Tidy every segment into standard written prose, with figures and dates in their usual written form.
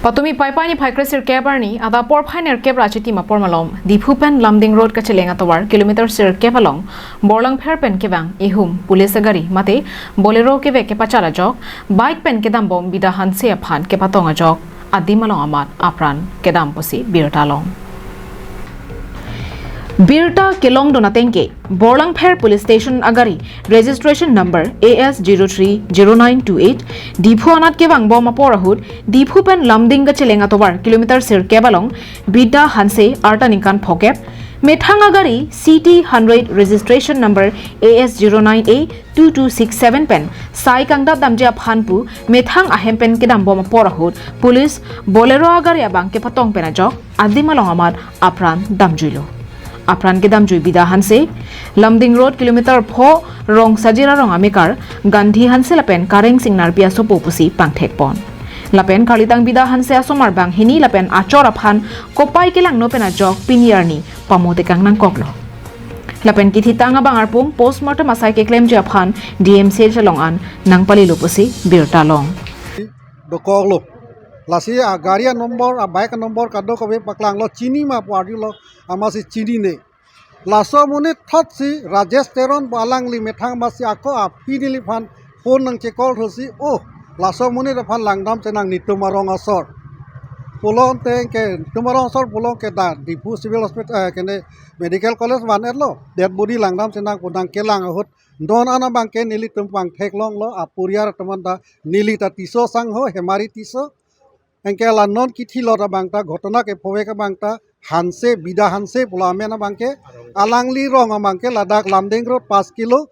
Patumi Paipani Paikresir Kebarni, Ada Porpiner Kebrachiti Mapormalom, the Pupen Lamding Road Kachelenga Towar, kilometer Sir Kevalong, Borlang Perpen Kevang, Ihum, Pulisagari, Mate, Bolero Keve Kepachala Jog, Bike Pen Kedambom, Bida Hanse Pan, Kepatonga Jog, Adimalong Amat, Apran, Kedamposi, Birtalong. Birta Kelong Donatenke, Borlang Pher Police Station Agari, registration number AS030928, Dipu Anat Kevang Boma Porahud, Dipu Pen Lamding Gachelenga Tovar, kilometer Sir Kebalong, Bida Hanse, Artanikan Pokep, Methangagari, CT 100, registration number AS09A2267 Pen, Sai Kangda Damjia Hanpu, Methang Ahempen Kedam Boma Porahud, Police, Bolero Agari Abang Kepatong Penajok, Adimalong Amad, Apran Damjulo. Apran Kedam Jui Bida Hanse, Lamding Road kilometer Po, Rong Sajira Rong Amikar, Gandhi Hanse Lapen, Kareng Sing Narbia Sopopusi, Pangtek Pon. Lapen Kalitang Bida Hanse Asomar Bang Hini Lapen Achoraphan, Kopai Kilang Nopena Jok, Pinyarni, Pamotekang Nangkoklo. Lapen Kititanga Bangarpum, Postmortem Asai Claim Japan, DMC Chalongan, Nang Palilupusi, Birtalong. Dokoglo. Lasi garia nomor bike nomor kado kabe paklang lo chini ma party lo amasi chini ne laso mune thot si Rajesh Teron balang li methang masi ako pini li phan phone nang chekol thosi o laso mune da phan langdam chenang ni tumarong asor polong te ke tumarong asor polong ke da Dipu civil hospital kene medical college ban etlo dead body langdam chenang podang kelang ahut don ana bang ke nili tumpang theklong lo apuriar tamanda nili ta tiso sang ho hemari tiso engke la non kithi lora bangta घटना के फोवे का bangta hanse bida hanse pulame na bangke alangli rong bangke ladak lamding road 5 kilo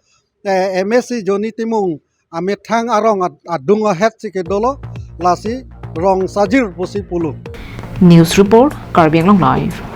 MSC joni timung amethang arong adung het sike dolo lasi rong sajir posi pulu. News report Karbianglong Live.